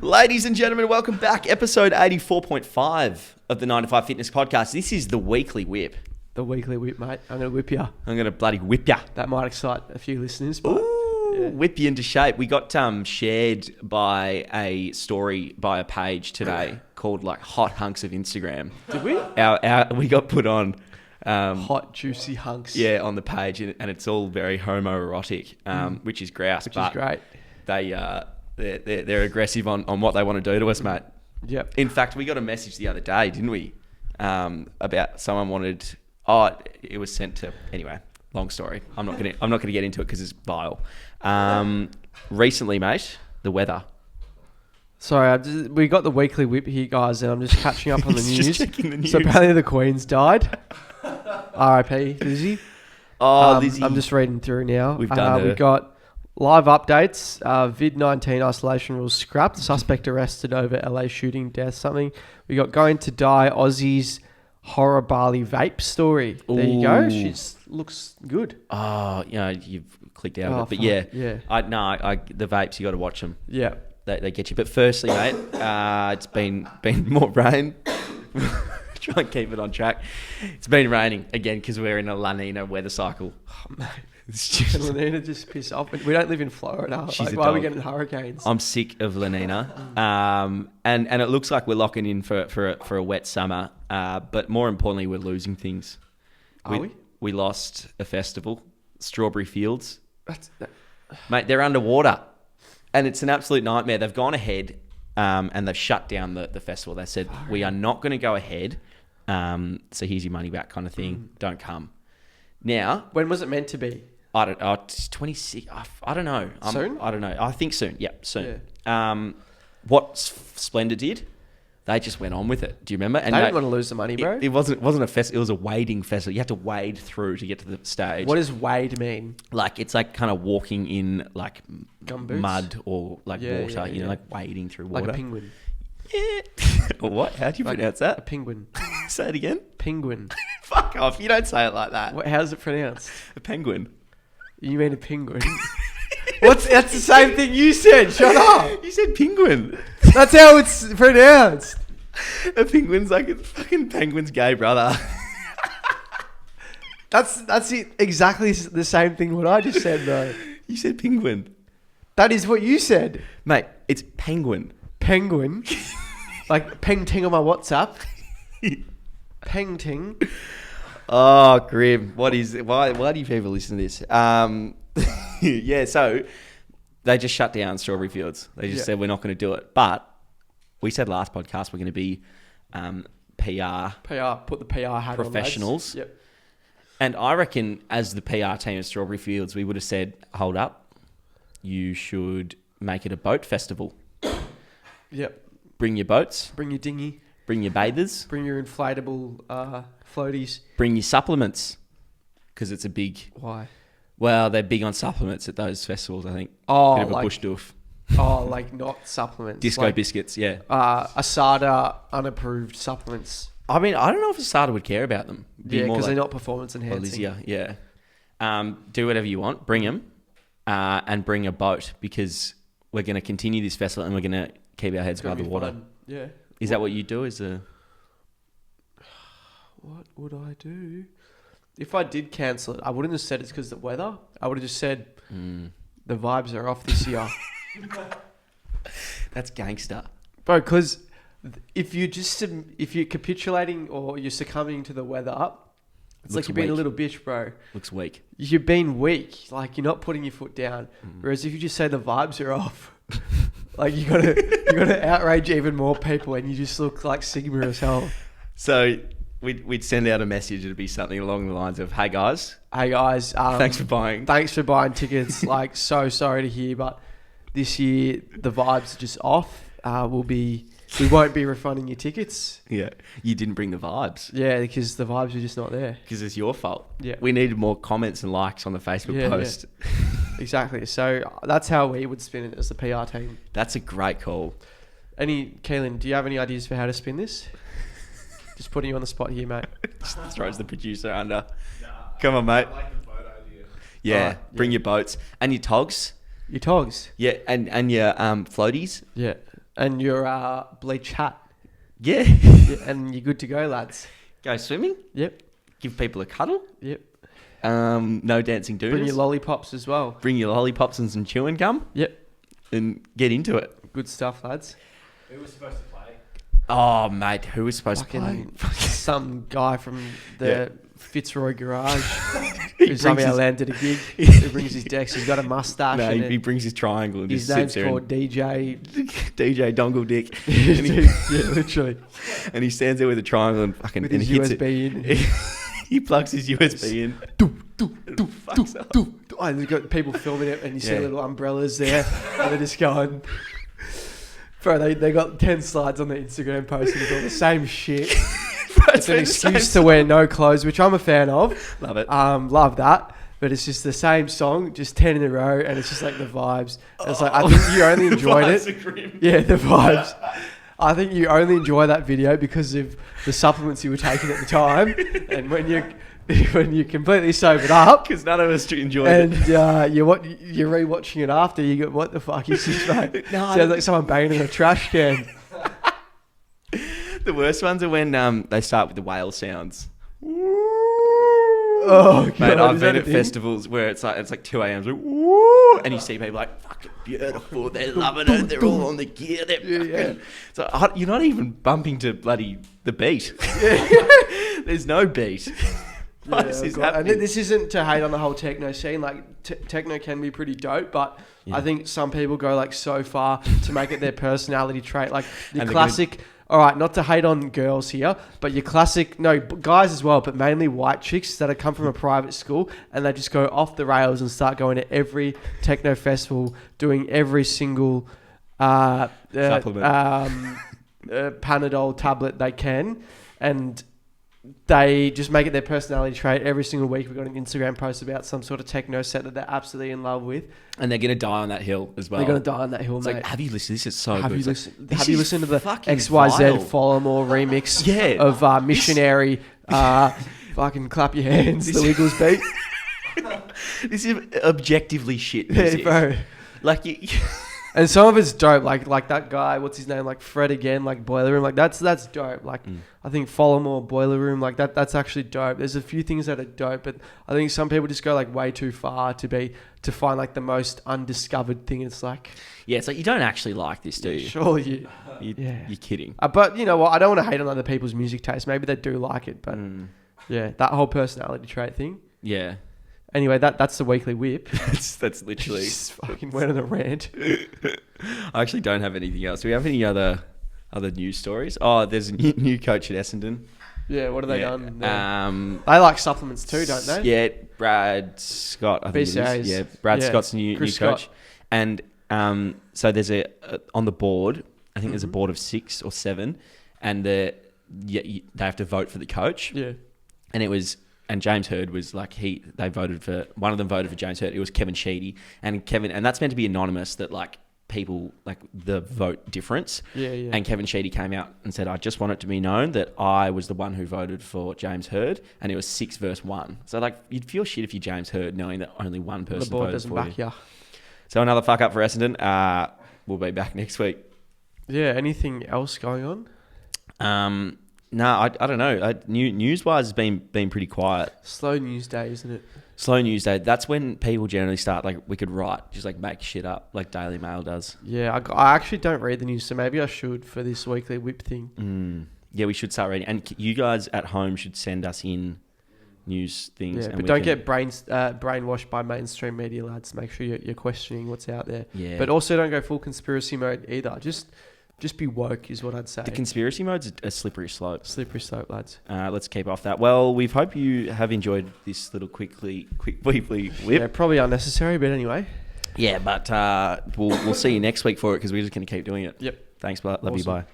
Ladies and gentlemen, welcome back. Episode 84.5 of the 9 to 5 Fitness Podcast. This is the weekly whip. The weekly whip, mate. I'm going to whip you. I'm going to bloody whip ya. That might excite a few listeners. But Whip you into shape. We got shared by a story by a page today called like Hot Hunks of Instagram. Did we? We got put on... hot, juicy hunks. Yeah, on the page, and it's all very homoerotic, which is grouse. Which is great. They're aggressive on what they want to do to us, mate. Yep. In fact, we got a message the other day, didn't we? About someone wanted... Oh, it was sent to... Anyway, long story. I'm not gonna get into it because it's vile. Recently, mate, the weather. Sorry, we got the weekly whip here, guys, and I'm just catching up on the news. Just checking the news. So apparently the Queen's died. R.I.P. Lizzie. Lizzie. I'm just reading through now. We've done We've got live updates. Vid-19 isolation rules scrapped. Suspect arrested over LA shooting death. Something. We got going to die. Aussies horror Bali vape story. There you go. She looks good. Oh, you've clicked out of it, but fuck. yeah. The vapes, you got to watch them. Yeah. They get you. But firstly, mate, it's been more rain. Try and keep it on track. It's been raining again because we're in a La Nina weather cycle. Oh, mate. Can La Nina just piss off? We don't live in Florida. Why are we getting hurricanes? I'm sick of La Nina. And it looks like we're locking in for a wet summer. But more importantly, we're losing things. Are we? We lost a festival, Strawberry Fields. Mate, they're underwater. And it's an absolute nightmare. They've gone ahead and they've shut down the festival. They said, we are not going to go ahead. So here's your money back kind of thing. Don't come. Now... When was it meant to be? I don't know. It's 26. I don't know. Soon? I don't know. I think soon. Yeah, soon. Yeah. What Splendor did, they just went on with it. Do you remember? And they didn't want to lose the money, bro. It wasn't a festival. It was a wading festival. You had to wade through to get to the stage. What does wade mean? Like, it's like kind of walking in like Gumboots? Mud or like water. You know, like wading through water. Like a penguin. Yeah. What? How do you pronounce that? A penguin. Say it again. Penguin. Fuck off. You don't say it like that. How's it pronounced? A penguin. You mean a penguin? That's the same thing you said. Shut up. You said penguin. That's how it's pronounced. A penguin's like a fucking penguin's gay brother. That's exactly the same thing what I just said, though. You said penguin. That is what you said. Mate, it's penguin. Penguin. Like peng ting on my WhatsApp. Peng ting. Oh, grim. What is it? Why do you people listen to this? Yeah, so they just shut down Strawberry Fields. They just said we're not going to do it. But we said last podcast we're going to be PR. Put the PR hat professionals. on. Yep. And I reckon as the PR team at Strawberry Fields, we would have said, hold up, you should make it a boat festival. Yep. Bring your boats. Bring your dinghy. Bring your bathers. Bring your inflatable floaties. Bring your supplements. Because it's a big... Why? Well, they're big on supplements at those festivals, I think. Oh, bit of a like... bush doof. Oh, like not supplements. Disco like, biscuits, yeah. Asada unapproved supplements. I mean, I don't know if Asada would care about them. Yeah, because they're not performance enhancing. Yeah. Do whatever you want. Bring them and bring a boat because we're going to continue this festival and we're going to keep our heads above the water. Fun. Yeah. Is that what you do? What would I do? If I did cancel it, I wouldn't have said it's because of the weather. I would have just said the vibes are off this year. That's gangster. Bro, because if you're capitulating or you're succumbing to the weather, it's like you're being a little bitch, bro. Looks weak. You're being weak. Like you're not putting your foot down. Whereas if you just say the vibes are off, like you gotta outrage even more people, and you just look like Sigma as hell. So we'd send out a message. It'd be something along the lines of, "Hey guys, thanks for buying tickets. Like so sorry to hear, but this year the vibes are just off. We won't be refunding your tickets." Yeah, you didn't bring the vibes. Yeah, because the vibes are just not there. Because it's your fault. Yeah, we needed more comments and likes on the Facebook post. Yeah. Exactly. So that's how we would spin it as the PR team. That's a great call. Kaelin, do you have any ideas for how to spin this? Just putting you on the spot here, mate. Just throws the producer under. Nah, come on, mate. I like the boat idea. Yeah, bring your boats and your togs. Your togs. Yeah, and your floaties. Yeah. And your bleach hat. Yeah. Yeah, and you're good to go, lads. Go swimming. Yep. Give people a cuddle. Yep. No dancing doodles. Bring your lollipops as well. Bring your lollipops and some chewing gum. Yep. And get into it. Good stuff, lads. Who was supposed to play? Oh, mate, who was supposed to play? Some guy from the Yeah. Fitzroy garage He who somehow brings his- landed a gig. He brings his decks. He's got a mustache. No, and he brings his triangle and his just name's sits there called DJ. DJ Dongle Dick. And he, Yeah, literally. and he stands there with a triangle and fucking With and his he hits USB in. it. He plugs his USB in. Fucks up. Oh, and they've got people filming it, and you see Yeah. little umbrellas there, and they're just going. Bro, they got 10 slides on their Instagram post and it's all the same shit. It's an excuse to wear no clothes, which I'm a fan of. Love it. Love that. But it's just the same song, just 10 in a row, and it's just like the vibes. And it's like, I think you only enjoyed it. Yeah, the vibes. I think you only enjoy that video because of the supplements you were taking at the time. And when you're completely sobered up, Because none of us enjoyed and it. you're rewatching it after, you go, what the fuck is this, mate? No, Sounds like someone banging in a trash can. The worst ones are when they start with the whale sounds. Oh, God. Mate, I've is that been a at thing? festivals where it's like 2 a.m. Like, woo, and you see people like fucking beautiful, they're loving it, they're all on the gear, they're fucking. So you're not even bumping to bloody the beat. There's no beat. What is this God. And happening? this isn't to hate on the whole techno scene. Like techno can be pretty dope, but Yeah. I think some people go like so far to make it their personality trait. Like the And they're classic. All right, not to hate on girls here, but your classic, guys as well, but mainly white chicks that have come from a private school and they just go off the rails and start going to every techno festival, doing every single Supplement. Panadol tablet they can, and they just make it their personality trait. Every single week we've got an Instagram post about some sort of techno set that they're absolutely in love with. And they're gonna die on that hill as well. They're going to die on that hill, It's mate. like, have you listened? This is so Have good. you It's like, listened? this Have you is listened to the fucking XYZ vile. Follow More remix Yeah. of Missionary? Fucking clap your hands. The Wiggles beat, This is objectively shit yeah, music. bro. Like you. And some of it's dope. Like that guy, what's his name? Like Fred again. Like Boiler Room. Like that's dope. Like I think Follow More, Boiler Room. Like that's actually dope. There's a few things that are dope, but I think some people just go like way too far to find like the most undiscovered thing. It's like, Yeah, it's like you don't actually like this, do you? surely you. You're kidding. But you know what? I don't want to hate on other people's music taste. Maybe they do like it, but yeah, that whole personality trait thing. Yeah. Anyway, that's the weekly whip. That's literally. Just fucking went on a rant. I actually don't have anything else. Do we have any other news stories? Oh, there's a new coach at Essendon. Yeah, what have they Yeah. done? They like supplements too, don't they? Yeah, Brad Scott. I think it BCA's. is. Yeah, Brad Yeah, Scott's new Chris coach. Scott. And so there's on the board. I think there's a Mm-hmm. board of 6 or 7, and they have to vote for the coach. Yeah. And James Hird was like one of them voted for James Hird. It was Kevin Sheedy, and that's meant to be anonymous, that like people like the vote difference. Yeah, yeah. And Kevin Sheedy came out and said, I just want it to be known that I was the one who voted for James Hird, and it was 6 versus 1. So like you'd feel shit if you're James Hird knowing that only one person The board voted doesn't for back you. you. So another fuck up for Essendon. We'll be back next week. Yeah. Anything else going on? No, I don't know. News-wise has been pretty quiet. Slow news day, isn't it? Slow news day. That's when people generally start, like, we could write, just like make shit up, like Daily Mail does. Yeah, I actually don't read the news, so maybe I should for this weekly whip thing. Yeah, we should start reading. And you guys at home should send us in news things. Yeah, and but we don't can- get brainwashed by mainstream media, lads. Make sure you're questioning what's out there. Yeah. But also don't go full conspiracy mode either. Just be woke is what I'd say. The conspiracy mode's a slippery slope. Slippery slope, lads. Let's keep off that. Well, we hope you have enjoyed this little quick weekly whip. Yeah, probably unnecessary, but anyway. Yeah, but we'll see you next week for it, because we're just going to keep doing it. Yep. Thanks, love you, Awesome. bye.